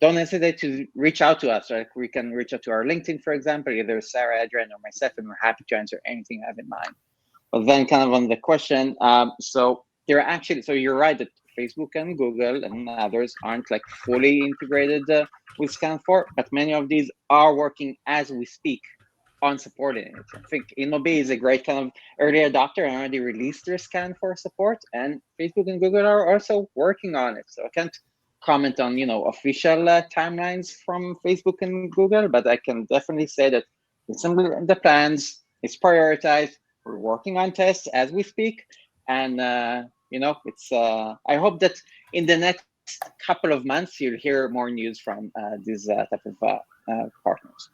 Speaker 4: don't hesitate to reach out to us. Like we can reach out to our LinkedIn, for example, either Sarah, Adrian, or myself, and we're happy to answer anything you have in mind. But then kind of on the question, so you're right that Facebook and Google and others aren't like fully integrated with SKAN4, but many of these are working as we speak on supporting it. I think InMobi is a great kind of early adopter and already released their SKAN4 support, and Facebook and Google are also working on it. So I can't comment on official timelines from Facebook and Google, but I can definitely say that it's in the plans, it's prioritized. We're working on tests as we speak, and it's. I hope that in the next couple of months you'll hear more news from these type of partners.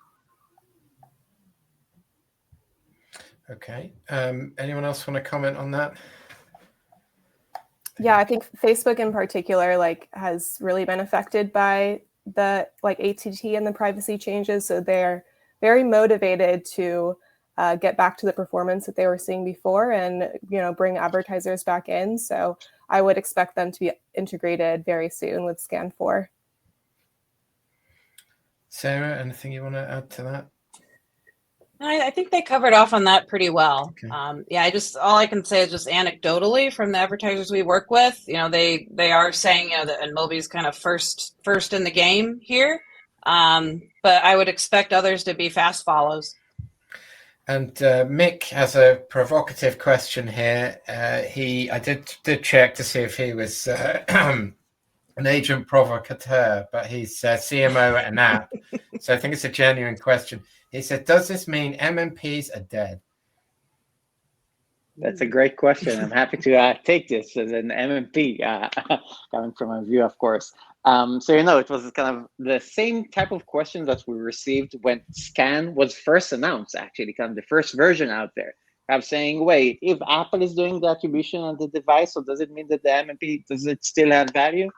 Speaker 1: Okay. Anyone else want to comment on that?
Speaker 3: Yeah, I think Facebook in particular has really been affected by the ATT and the privacy changes. So they're very motivated to get back to the performance that they were seeing before and bring advertisers back in. So I would expect them to be integrated very soon with SKAN4.
Speaker 1: Sarah, anything you want to add to that?
Speaker 2: I think they covered off on that pretty well.
Speaker 1: Okay.
Speaker 2: All I can say is just anecdotally from the advertisers we work with, they are saying, that InMobi's kind of first in the game here. But I would expect others to be fast follows. And
Speaker 1: Mick has a provocative question here. I did check to see if he was an agent provocateur, but he's CMO at an app. So I think it's a genuine question. He said, does this mean MMPs are dead?
Speaker 4: That's a great question. I'm happy to take this as an MMP, coming from my view, of course. So, it was kind of the same type of question that we received when SKAN was first announced, actually, kind of the first version out there. I'm saying, wait, if Apple is doing the attribution on the device, so does it mean that the MMP, does it still have value?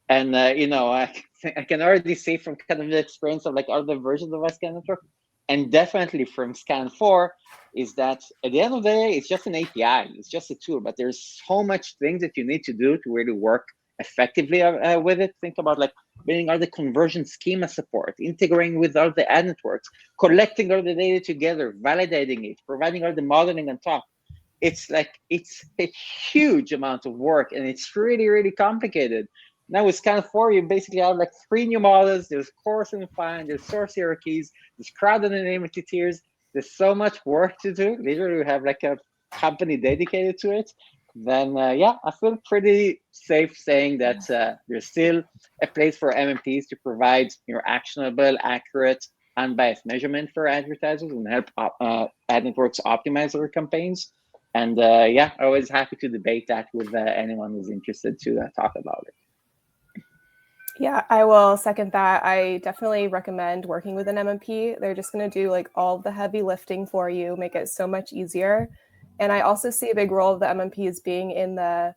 Speaker 4: And, I can already say from kind of the experience of other versions of our SKAN network, and definitely from SKAN4, is that at the end of the day, it's just an API, it's just a tool, but there's so much things that you need to do to really work effectively with it. Think about building all the conversion schema support, integrating with all the ad networks, collecting all the data together, validating it, providing all the modeling on top. It's a huge amount of work, and it's really, really complicated. Now with SKAN4, you basically have 3 new models. There's coarse and fine, there's source hierarchies, there's crowd anonymity tiers. There's so much work to do. Literally, we have a company dedicated to it. Then, I feel pretty safe saying that there's still a place for MMPs to provide actionable, accurate, unbiased measurement for advertisers and help ad networks optimize their campaigns. And always happy to debate that with anyone who's interested to talk about it.
Speaker 3: Yeah, I will second that. I definitely recommend working with an MMP. They're just going to do all the heavy lifting for you, make it so much easier. And I also see a big role of the MMP as being in the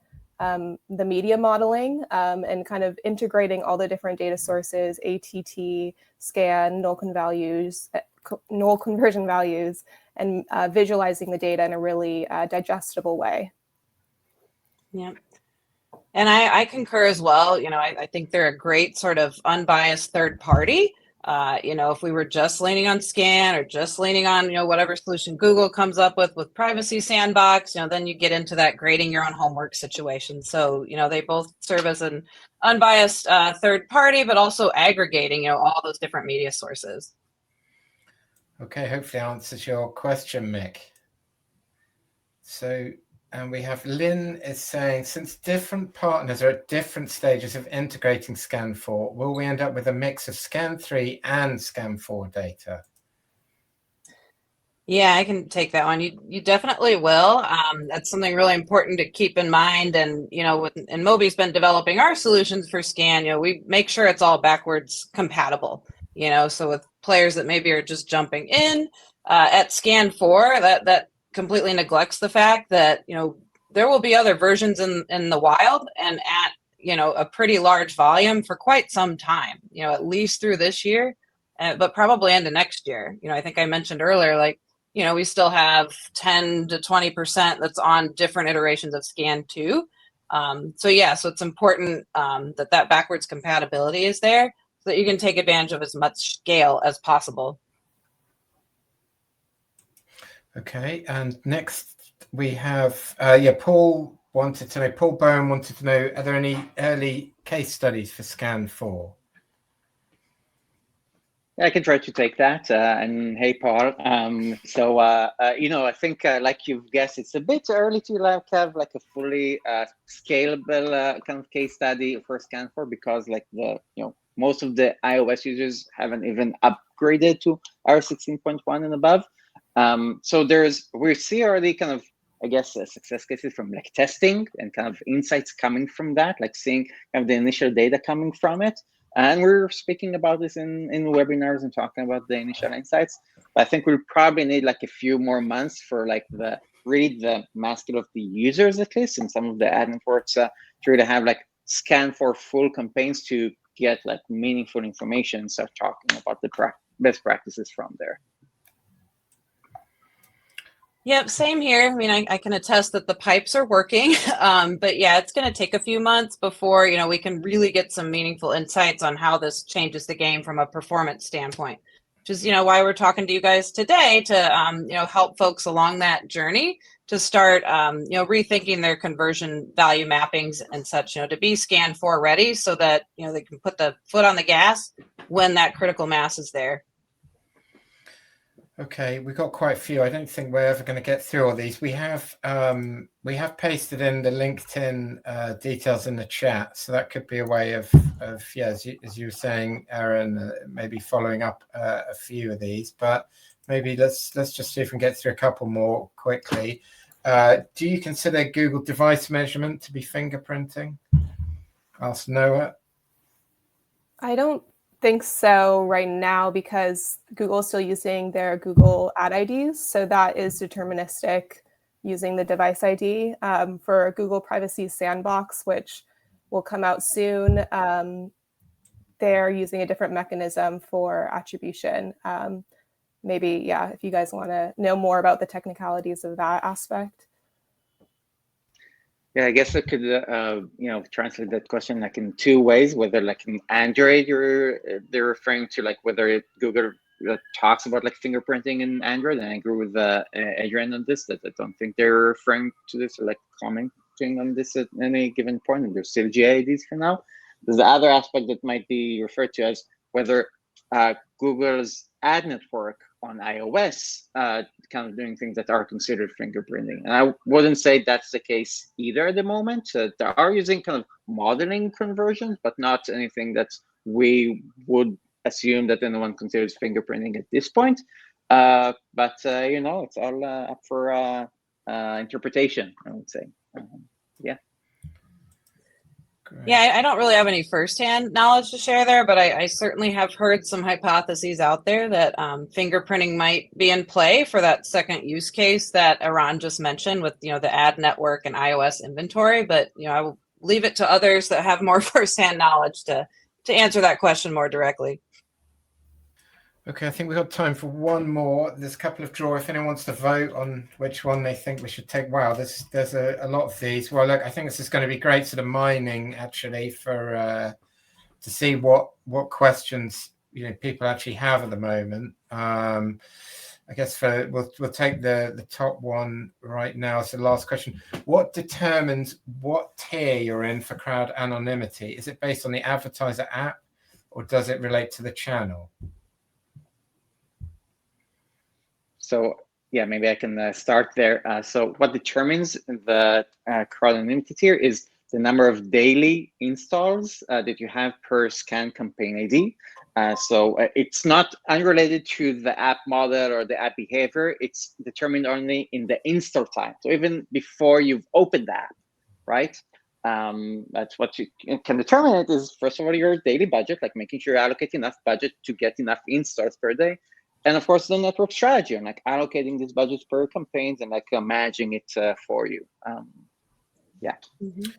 Speaker 3: media modeling and kind of integrating all the different data sources, ATT, SKAN, null conversion values, and visualizing the data in a really digestible way.
Speaker 2: Yeah. And I concur as well. I think they're a great sort of unbiased third party. If we were just leaning on SKAN or just leaning on, whatever solution Google comes up with Privacy Sandbox, then you get into that grading your own homework situation. So, they both serve as an unbiased third party, but also aggregating, all those different media sources.
Speaker 1: Okay, hopefully that answers your question, Mick. So, and we have Lynn is saying, since different partners are at different stages of integrating SKAN4, will we end up with a mix of SKAN3 and SKAN4 data?
Speaker 2: Yeah, I can take that one. You definitely will. That's something really important to keep in mind. And, and Mobi's been developing our solutions for SKAN, we make sure it's all backwards compatible, so with players that maybe are just jumping in at SKAN4, that completely neglects the fact that, there will be other versions in the wild and at, a pretty large volume for quite some time, at least through this year, but probably into next year. I think I mentioned earlier, we still have 10 to 20% that's on different iterations of SKAN2. So it's important that backwards compatibility is there so that you can take advantage of as much scale as possible.
Speaker 1: Okay, and next we have Paul wanted to know, Paul Bowen wanted to know, are there any early case studies for SKAN 4?
Speaker 4: I can try to take that. And hey, Paul. I think, like you've guessed, it's a bit early to have a fully scalable kind of case study for SKAN 4 because most of the iOS users haven't even upgraded to iOS 16.1 and above. So we see already kind of, I guess, success cases from testing and kind of insights coming from that, seeing kind of the initial data coming from it. And we're speaking about this in webinars and talking about the initial insights. But I think we'll probably need a few more months for the mass scale of the users at least, and some of the ad networks to really have SKAN for full campaigns to get meaningful information and start talking about the best practices from there.
Speaker 2: Yep, same here. I mean, I can attest that the pipes are working, but yeah, it's going to take a few months before, we can really get some meaningful insights on how this changes the game from a performance standpoint, which is, why we're talking to you guys today to, help folks along that journey to start, rethinking their conversion value mappings and such, to be SKAN 4 ready so that, they can put the foot on the gas when that critical mass is there.
Speaker 1: Okay, we've got quite a few. I don't think we're ever going to get through all these. We have pasted in the LinkedIn details in the chat, so that could be a way of as you were saying, Aaron, maybe following up a few of these. But maybe let's just see if we can get through a couple more quickly. Do you consider Google device measurement to be fingerprinting? Ask Noah.
Speaker 3: I don't think so right now because Google is still using their Google ad IDs. So that is deterministic using the device ID. For Google Privacy Sandbox, which will come out soon, they're using a different mechanism for attribution. Maybe, if you guys want to know more about the technicalities of that aspect.
Speaker 4: Yeah, I guess I could, translate that question in two ways. Whether in Android, they're referring to whether Google talks about fingerprinting in Android. And I agree with Adrian on this. That I don't think they're referring to this or commenting on this at any given point. And there's still GIDs for now. There's the other aspect that might be referred to as whether Google's ad network on iOS kind of doing things that are considered fingerprinting. And I wouldn't say that's the case either at the moment. They are using kind of modeling conversions, but not anything that we would assume that anyone considers fingerprinting at this point. But it's all up for interpretation, I would say. Yeah.
Speaker 1: Great.
Speaker 2: Yeah, I don't really have any firsthand knowledge to share there, but I certainly have heard some hypotheses out there that fingerprinting might be in play for that second use case that Eran just mentioned with, the ad network and iOS inventory. But, I will leave it to others that have more firsthand knowledge to answer that question more directly.
Speaker 1: Okay, I think we've got time for one more. There's a couple of draw. If anyone wants to vote on which one they think we should take. Wow, there's a lot of these. Well, look, I think this is going to be great sort of mining actually for to see what questions people actually have at the moment. I guess we'll take the top one right now. So the last question: what determines what tier you're in for crowd anonymity? Is it based on the advertiser app, or does it relate to the channel?
Speaker 4: So yeah, maybe I can start there. So what determines the crowd anonymity tier is the number of daily installs that you have per SKAN campaign ID. So it's not unrelated to the app model or the app behavior. It's determined only in the install time. So even before you've opened the app, right? That's what you can determine. It is, first of all, your daily budget, making sure you allocate enough budget to get enough installs per day. And of course, the network strategy and allocating these budgets per campaigns and managing it for you. Yeah.
Speaker 2: Mm-hmm.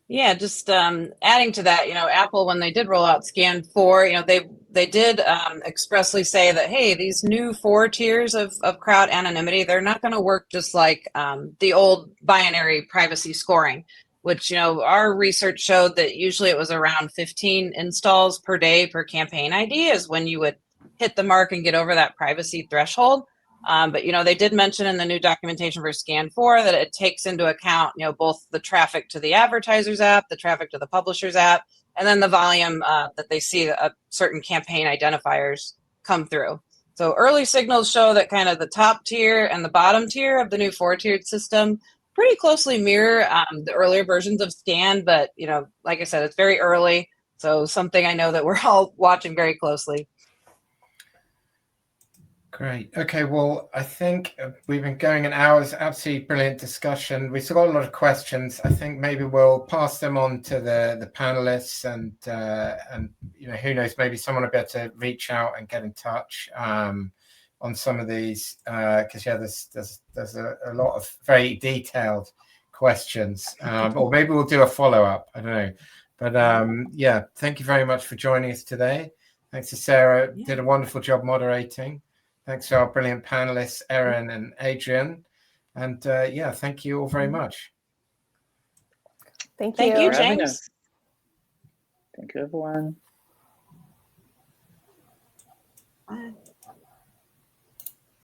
Speaker 2: Yeah, just adding to that, Apple, when they did roll out SKAN 4, they did expressly say that, hey, these new 4 tiers of crowd anonymity, they're not going to work just like the old binary privacy scoring, which, our research showed that usually it was around 15 installs per day per campaign ID is when you would hit the mark and get over that privacy threshold. But they did mention in the new documentation for SKAN 4 that it takes into account both the traffic to the advertiser's app, the traffic to the publisher's app, and then the volume that they see certain campaign identifiers come through. So early signals show that kind of the top tier and the bottom tier of the new 4-tiered system pretty closely mirror the earlier versions of SKAN, but like I said, it's very early, so something I know that we're all watching very closely.
Speaker 1: Great. Okay, well, I think we've been going an hour's absolutely brilliant discussion. We've still got a lot of questions. I think maybe we'll pass them on to the panelists, and who knows, maybe someone will be able to reach out and get in touch on some of these, because there's a lot of very detailed questions, or maybe we'll do a follow-up. I don't know, but yeah, thank you very much for joining us today. Thanks to Sarah, did a wonderful job moderating. Thanks to our brilliant panelists, Erin and Adrian. And thank you all very much.
Speaker 3: Thank you.
Speaker 2: Thank you, James.
Speaker 4: Thank you, everyone.
Speaker 2: Bye.